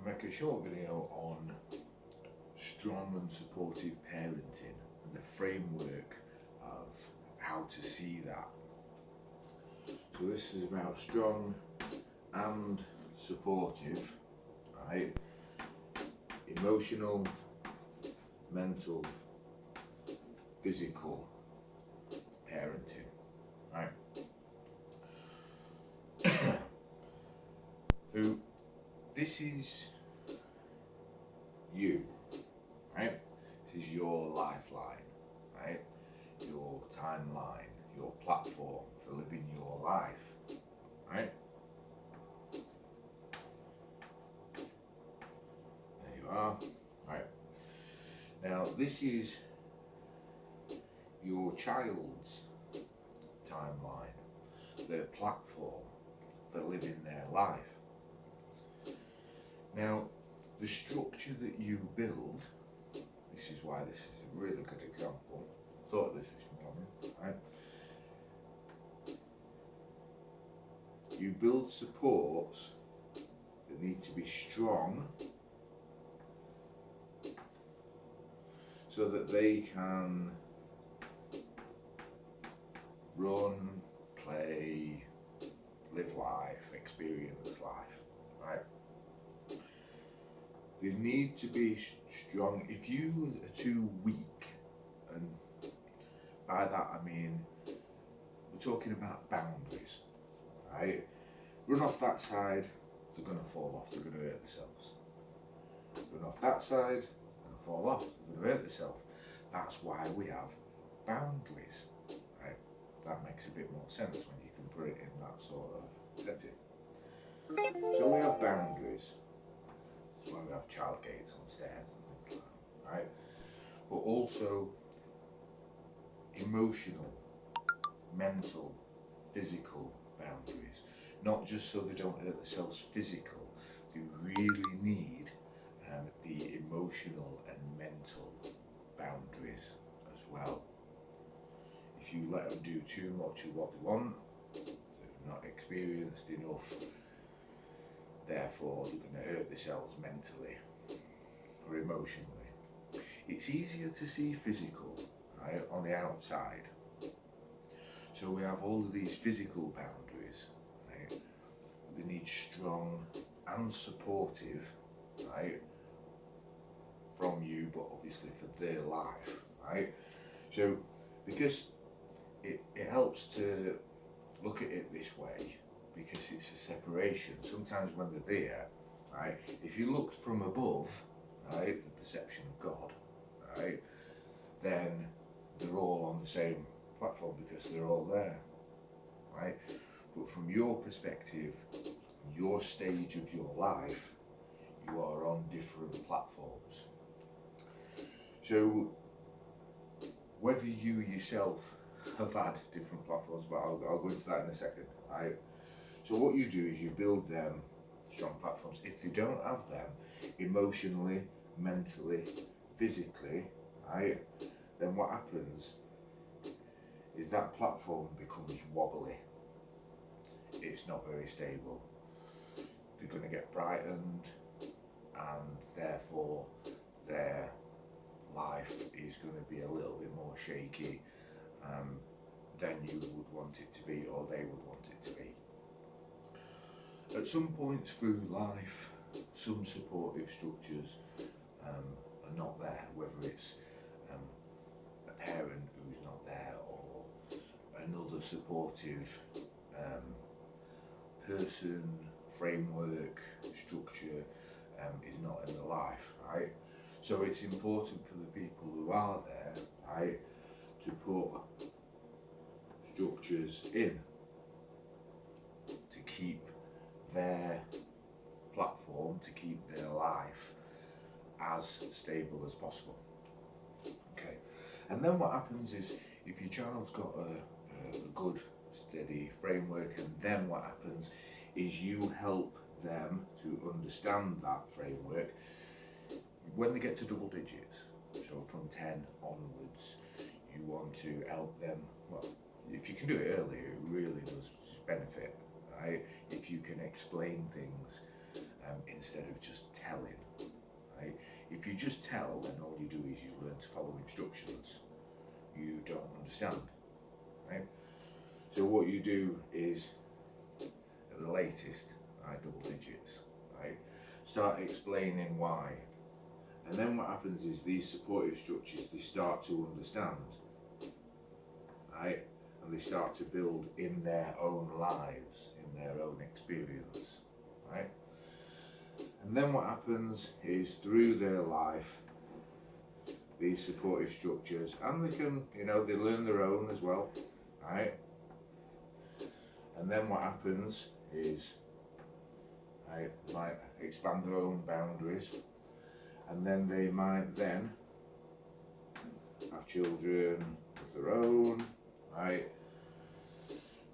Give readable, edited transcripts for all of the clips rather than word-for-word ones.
make a short video on strong and supportive parenting and the framework of how to see that. So this is about strong and supportive, right? Emotional, mental, physical parenting, right? So this is you, right? This is your lifeline, right? Your timeline, your platform for living your life, right? There you are, right? Now this is your child's timeline, their platform for living their life. Now, the structure that you build, this is why this is a really good example. I thought of this morning, right? You build supports that need to be strong so that they can run, play, live life, experience life, right? They need to be strong. If you are too weak, and by that I mean we're talking about boundaries, right? Run off that side, they're going to fall off, they're going to hurt themselves. Run off that side, they're going to fall off, they're going to hurt themselves. That's why we have boundaries, right? That makes a bit more sense when you can put it in that sort of setting. So we have boundaries. That's why we have child gates on stairs and things like that, right? But also emotional, mental, physical boundaries. Not just so they don't hurt themselves physical, they really need the emotional and mental boundaries as well. If you let them do too much of what they want, they're not experienced enough, therefore they're going to hurt themselves mentally or emotionally. It's easier to see physical, right, on the outside. So we have all of these physical boundaries, right? They need strong and supportive, right, from you, but obviously for their life, right? So because it helps to look at it this way, because it's a separation. Sometimes when they're there, right, if you looked from above, right, the perception of God, right, then they're all on the same platform because they're all there, right? But from your perspective, your stage of your life, you are on different platforms. So whether you yourself have had different platforms, but I'll go into that in a second, right? So what you do is you build them strong platforms. If they don't have them emotionally, mentally, physically, right, then what happens is that platform becomes wobbly. It's not very stable. They're going to get frightened, and therefore their life is going to be a little bit more shaky than you would want it to be, or they would want it to be. At some points through life, some supportive structures are not there, whether it's a parent who's not there or another supportive person, framework, structure is not in the life, right? So it's important for the people who are there, right, to put structures in to keep their platform, to keep their life as stable as possible. Okay, and then what happens is if your child's got a good steady framework, and then what happens is you help them to understand that framework when they get to double digits, so from 10 onwards. You want to help them, well, if you can do it earlier, it really does benefit, right? If you can explain things instead of just telling, right? If you just tell, then all you do is you learn to follow instructions. You don't understand, right? So what you do is, at the latest, right, double digits, right, start explaining why. And then what happens is these supportive structures, they start to understand, right? And they start to build in their own lives, in their own experience, right? And then what happens is through their life, these supportive structures, and they can, you know, they learn their own as well, right? And then what happens is, right, they might expand their own boundaries, and then they might then have children of their own, right?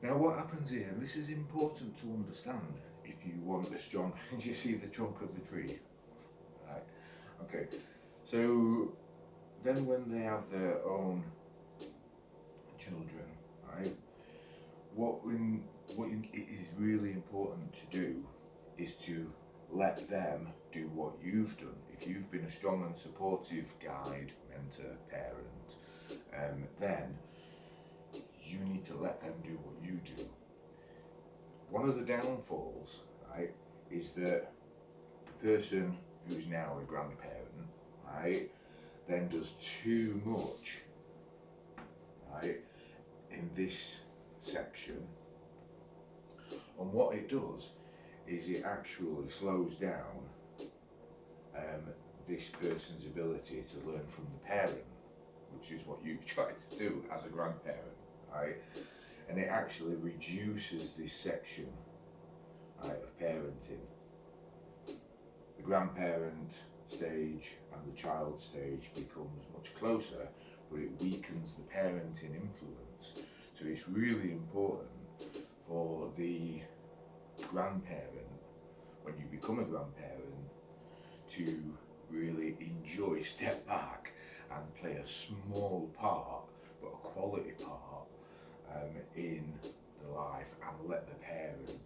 Now what happens here, and this is important to understand if you want a strong, you see the trunk of the tree, right? Okay, so then when they have their own children, right, it is really important to do is to let them do what you've done. If you've been a strong and supportive guide, mentor, parent, then you need to let them do what you do. One of the downfalls, right, is that the person who's now a grandparent, right, then does too much, right, in this section. And what it does is it actually slows down this person's ability to learn from the parent, which is what you've tried to do as a grandparent, right? And it actually reduces this section, right, of parenting. The grandparent stage and the child stage becomes much closer, but it weakens the parenting influence. So it's really important for the grandparent, when you become a grandparent, to really enjoy, step back and play a small part, but a quality part, in the life, and let the parent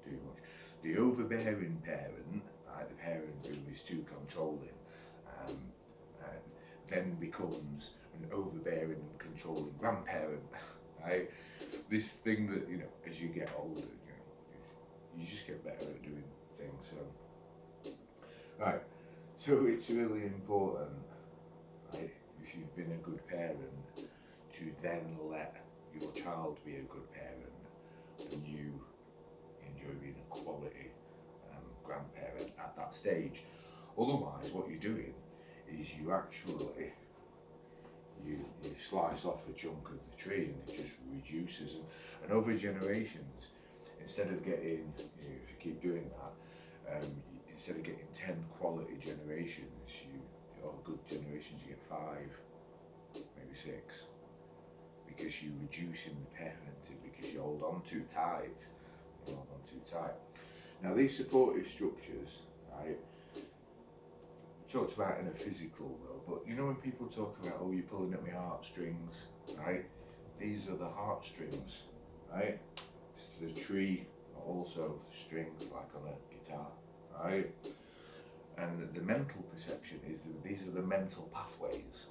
do much. The overbearing parent, right, the parent who is too controlling, then becomes an overbearing and controlling grandparent, right? This thing that, you know, as you get older, you just get better at doing things. So, right, so it's really important, right, if you've been a good parent, to then let your child be a good parent, and you enjoy being a quality grandparent at that stage. Otherwise, what you're doing is you actually you slice off a chunk of the tree, and it just reduces. And over generations, instead of getting, you know, if you keep doing that, instead of getting 10 quality generations, or good generations, you get 5, maybe 6, because you're reducing the parenting, because you hold on too tight. You hold on too tight. Now these supportive structures, right, talked about in a physical world, but you know when people talk about, oh, you're pulling at my heartstrings, right? These are the heartstrings, right? It's the tree, but also strings like on a guitar, right? And the mental perception is that these are the mental pathways,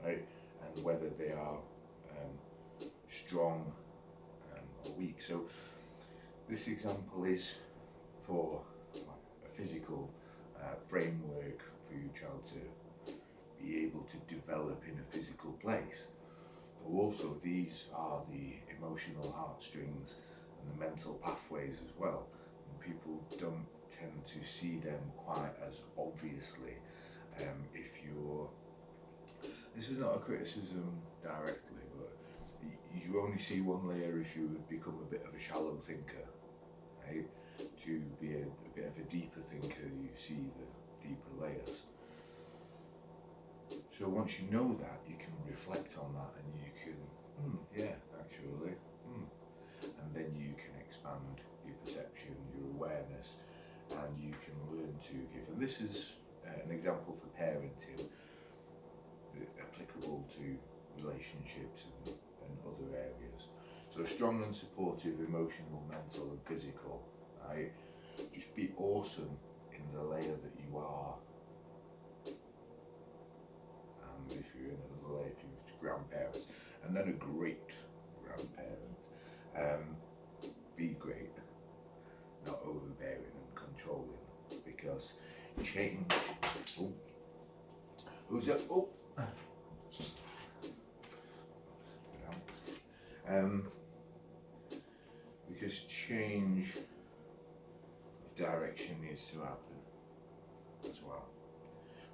right? And whether they are strong or weak. So this example is for a physical framework for your child to be able to develop in a physical place. But also these are the emotional heartstrings and the mental pathways as well. And people don't tend to see them quite as obviously. If you're, this is not a criticism directly, but you only see one layer if you become a bit of a shallow thinker, right? To be a bit of a deeper thinker, you see the deeper layers. So once you know that, you can reflect on that, and you can, yeah, actually, and then you can expand your perception, your awareness, and you can learn to give. And this is an example for parenting, applicable to relationships and other areas. So strong and supportive, emotional, mental and physical, right? Just be awesome in in the layer that you are, and if you're in another layer, if you're grandparents, and then a great grandparent, be great, not overbearing and controlling, because change. Oh, who's that? Oh, because change of direction needs to happen as well.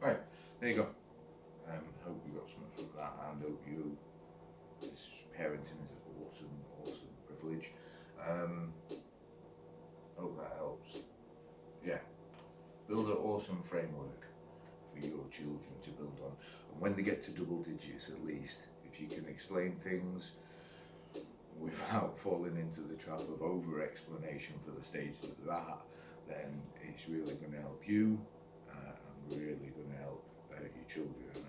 Right, there you go. Hope you got something from that, and hope you, this parenting is an awesome privilege. Hope that helps. Yeah, build an awesome framework for your children to build on, and when they get to double digits, at least, if you can explain things without falling into the trap of over explanation for the stage that they're at, then it's really going to help you, and really going to help your children.